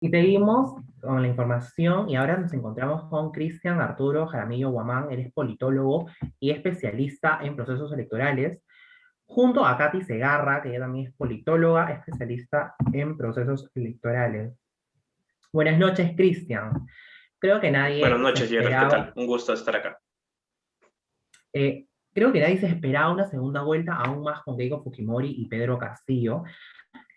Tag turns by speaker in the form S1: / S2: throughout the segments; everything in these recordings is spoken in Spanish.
S1: Y seguimos con la información y ahora nos encontramos con Cristian Arturo Jaramillo Guamán. Él es politólogo y especialista en procesos electorales, junto a Katy Segarra, que ella también es politóloga, especialista en procesos electorales. Buenas noches, Cristian. Creo que
S2: Buenas
S1: nadie se
S2: noches, Gerald. ¿Qué
S1: esperaba,
S2: tal? Un gusto estar acá.
S1: eh, creo que nadie se esperaba una segunda vuelta, aún más con Keiko Fujimori y Pedro Castillo.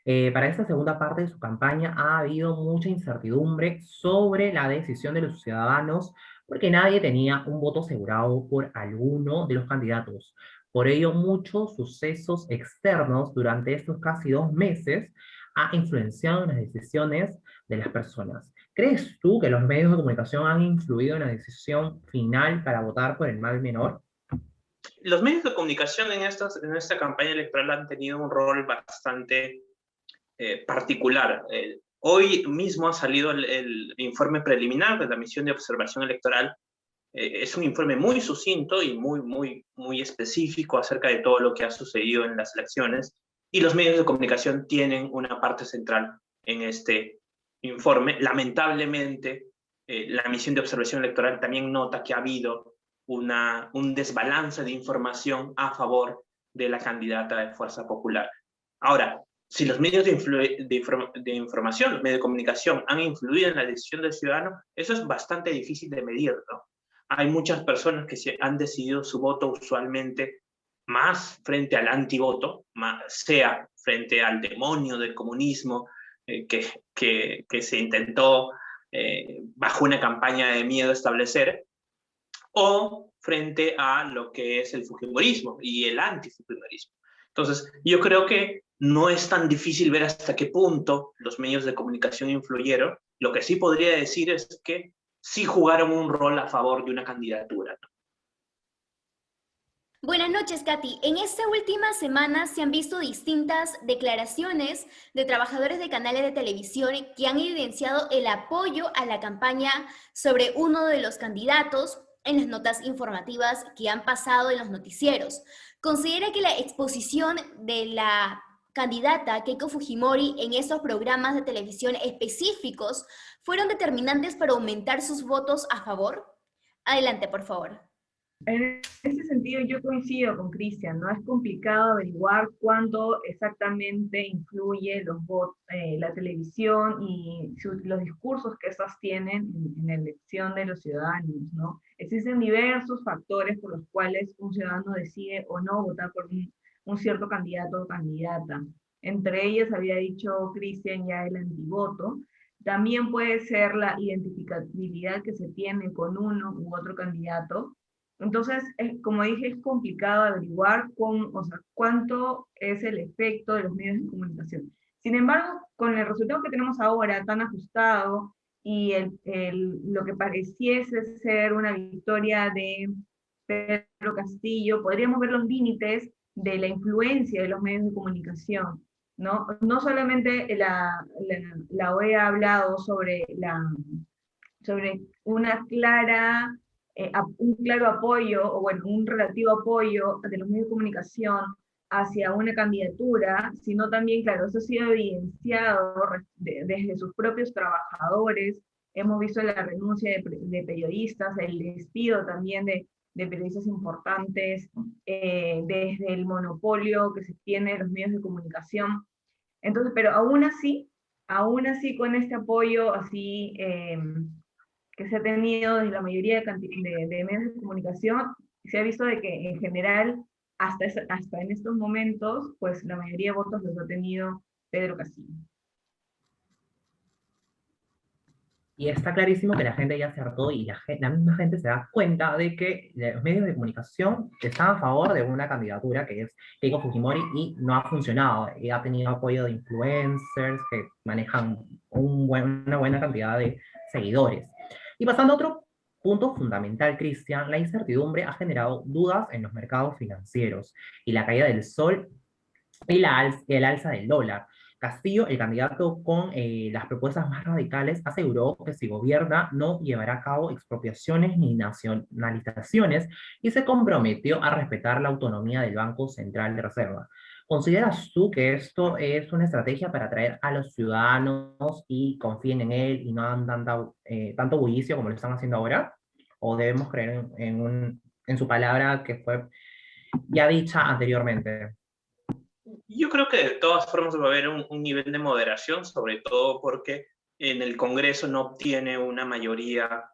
S1: Para esta segunda parte de su campaña ha habido mucha incertidumbre sobre la decisión de los ciudadanos porque nadie tenía un voto asegurado por alguno de los candidatos. Por ello, muchos sucesos externos durante estos casi 2 meses ha influenciado en las decisiones de las personas. ¿Crees tú que los medios de comunicación han influido en la decisión final para votar por el mal menor?
S2: Los medios de comunicación en esta campaña electoral han tenido un rol bastante particular. Hoy mismo ha salido el informe preliminar de la misión de observación electoral. Es un informe muy sucinto y muy específico acerca de todo lo que ha sucedido en las elecciones. Y los medios de comunicación tienen una parte central en este informe. Lamentablemente, la misión de observación electoral también nota que ha habido un desbalance de información a favor de la candidata de Fuerza Popular. Ahora, si los medios de información, los medios de comunicación han influido en la decisión del ciudadano, eso es bastante difícil de medir, ¿no? Hay muchas personas que han decidido su voto usualmente más frente al antivoto, sea frente al demonio del comunismo que se intentó bajo una campaña de miedo establecer, o frente a lo que es el fujimorismo y el antifujimorismo. Entonces, yo creo que no es tan difícil ver hasta qué punto los medios de comunicación influyeron. Lo que sí podría decir es que sí jugaron un rol a favor de una candidatura.
S3: Buenas noches, Katy. En esta última semana se han visto distintas declaraciones de trabajadores de canales de televisión que han evidenciado el apoyo a la campaña sobre uno de los candidatos en las notas informativas que han pasado en los noticieros. ¿Considera que la exposición de la candidata Keiko Fujimori en esos programas de televisión específicos fueron determinantes para aumentar sus votos a favor? Adelante, por favor.
S4: En ese sentido, yo coincido con Cristian, ¿no? Es complicado averiguar cuánto exactamente influye los votos, la televisión y los discursos que estas tienen en la elección de los ciudadanos, ¿no? Existen diversos factores por los cuales un ciudadano decide o no votar por un cierto candidato o candidata. Entre ellas había dicho Cristian ya el antivoto. También puede ser la identificabilidad que se tiene con uno u otro candidato. Entonces, como dije, es complicado averiguar o sea, cuánto es el efecto de los medios de comunicación. Sin embargo, con el resultado que tenemos ahora tan ajustado y lo que pareciese ser una victoria de Pedro Castillo, podríamos ver los límites de la influencia de los medios de comunicación, ¿no? No solamente la OEA ha hablado sobre un claro apoyo, o bueno, un relativo apoyo de los medios de comunicación hacia una candidatura, sino también, claro, eso ha sido evidenciado desde sus propios trabajadores. Hemos visto la renuncia de periodistas, el despido también de periodistas importantes, desde el monopolio que se tiene en los medios de comunicación. Entonces, pero aún así con este apoyo así que se ha tenido desde la mayoría de medios de comunicación, se ha visto de que en general, hasta en estos momentos, pues la mayoría de votos los ha tenido Pedro Castillo.
S1: Y está clarísimo que la gente ya se hartó y la misma gente se da cuenta de que los medios de comunicación están a favor de una candidatura que es Keiko Fujimori y no ha funcionado. Y ha tenido apoyo de influencers que manejan una buena cantidad de seguidores. Y pasando a otro punto fundamental, Cristian, la incertidumbre ha generado dudas en los mercados financieros y la caída del sol y el alza del dólar. Castillo, el candidato con las propuestas más radicales, aseguró que si gobierna no llevará a cabo expropiaciones ni nacionalizaciones y se comprometió a respetar la autonomía del Banco Central de Reserva. ¿Consideras tú que esto es una estrategia para atraer a los ciudadanos y confíen en él y no hagan tanto bullicio como lo están haciendo ahora? ¿O debemos creer en su palabra que fue ya dicha anteriormente?
S2: Yo creo que de todas formas va a haber un nivel de moderación, sobre todo porque en el Congreso no obtiene una mayoría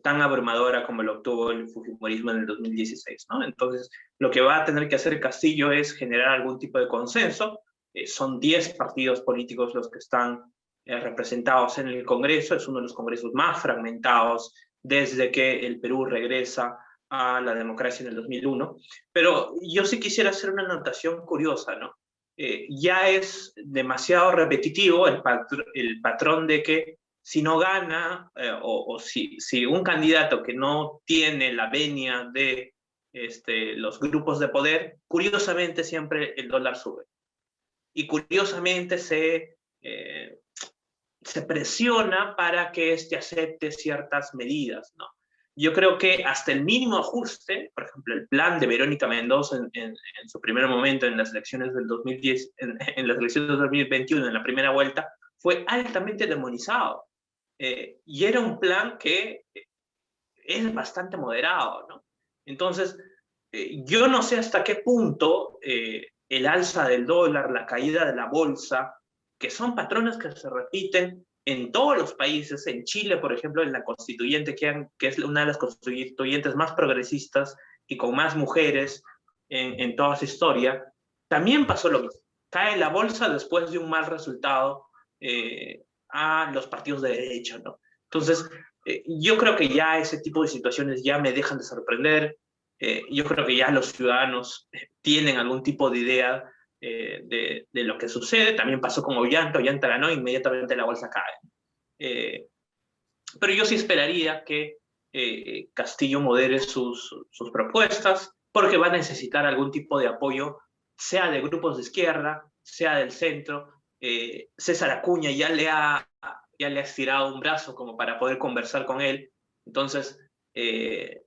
S2: tan abrumadora como lo obtuvo el Fujimorismo en el 2016, ¿no? Entonces, lo que va a tener que hacer Castillo es generar algún tipo de consenso. Son 10 partidos políticos los que están representados en el Congreso. Es uno de los congresos más fragmentados desde que el Perú regresa a la democracia en el 2001. Pero yo sí quisiera hacer una anotación curiosa, ¿no? Ya es demasiado repetitivo el patrón de que si no gana, o si un candidato que no tiene la venia de los grupos de poder, curiosamente siempre el dólar sube. Y curiosamente se presiona para que acepte ciertas medidas, ¿no? Yo creo que hasta el mínimo ajuste, por ejemplo, el plan de Verónica Mendoza en su primer momento en las elecciones del 2010, en las elecciones del 2021, en la primera vuelta, fue altamente demonizado. Y era un plan que es bastante moderado, ¿no? Entonces, yo no sé hasta qué punto el alza del dólar, la caída de la bolsa, que son patrones que se repiten en todos los países, en Chile, por ejemplo, en la constituyente, que es una de las constituyentes más progresistas y con más mujeres en toda su historia, también pasó lo mismo. Cae la bolsa después de un mal resultado a los partidos de derecha, ¿no? Entonces, yo creo que ya ese tipo de situaciones ya me dejan de sorprender. Yo creo que ya los ciudadanos tienen algún tipo de idea de lo que sucede. También pasó con Ollanta. Ollanta ganó, inmediatamente la bolsa cae. Pero yo sí esperaría que Castillo modere sus propuestas, porque va a necesitar algún tipo de apoyo, sea de grupos de izquierda, sea del centro. César Acuña ya le ha estirado un brazo como para poder conversar con él. Entonces,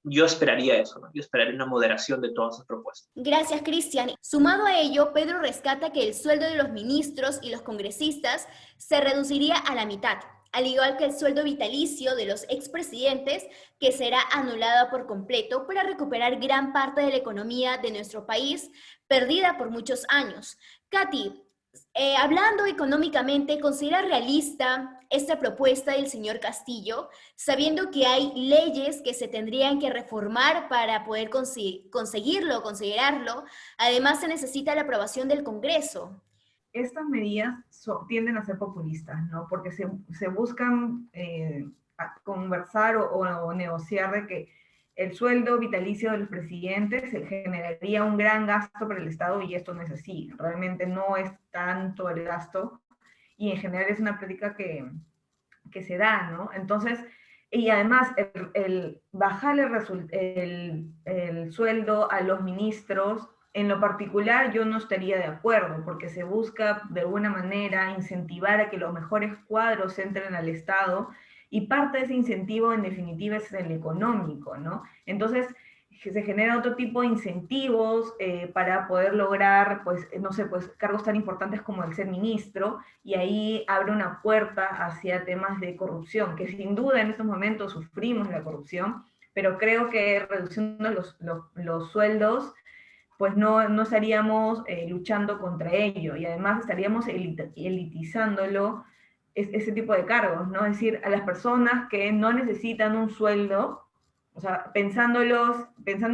S2: yo esperaría eso, ¿no? Yo esperaría una moderación de todas las propuestas.
S3: Gracias, Cristian. Sumado a ello, Pedro rescata que el sueldo de los ministros y los congresistas se reduciría a la mitad, al igual que el sueldo vitalicio de los expresidentes, que será anulado por completo para recuperar gran parte de la economía de nuestro país, perdida por muchos años. Katy, hablando económicamente, ¿considera realista esta propuesta del señor Castillo, sabiendo que hay leyes que se tendrían que reformar para poder conseguirlo, considerarlo? Además, se necesita la aprobación del Congreso.
S4: Estas medidas tienden a ser populistas, ¿no? Porque se buscan conversar o negociar de que el sueldo vitalicio de los presidentes generaría un gran gasto para el Estado, y esto no es así. Realmente no es tanto el gasto, y en general es una práctica que se da, ¿no? Entonces, y además, el bajarle el sueldo a los ministros, en lo particular, yo no estaría de acuerdo, porque se busca de alguna manera incentivar a que los mejores cuadros entren al Estado, y parte de ese incentivo, en definitiva, es el económico, ¿no? Entonces, se genera otro tipo de incentivos para poder lograr, pues, no sé, pues, cargos tan importantes como el ser ministro, y ahí abre una puerta hacia temas de corrupción, que sin duda en estos momentos sufrimos la corrupción, pero creo que reduciendo los sueldos, pues no estaríamos luchando contra ello, y además estaríamos elitizándolo, ese tipo de cargos, ¿no? Es decir, a las personas que no necesitan un sueldo, o sea, pensando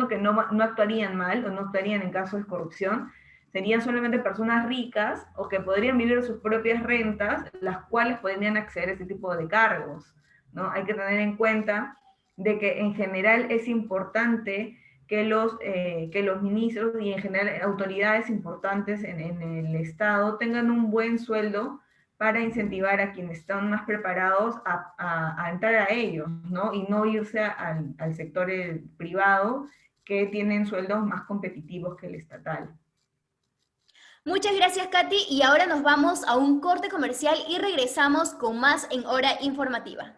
S4: que no actuarían mal o no actuarían en caso de corrupción, serían solamente personas ricas o que podrían vivir de sus propias rentas, las cuales podrían acceder a ese tipo de cargos, ¿no? Hay que tener en cuenta de que en general es importante que los ministros y en general autoridades importantes en el Estado tengan un buen sueldo para incentivar a quienes están más preparados a entrar a ellos, ¿no? Y no irse al sector privado, que tienen sueldos más competitivos que el estatal.
S3: Muchas gracias, Katy, y ahora nos vamos a un corte comercial y regresamos con más en Hora Informativa.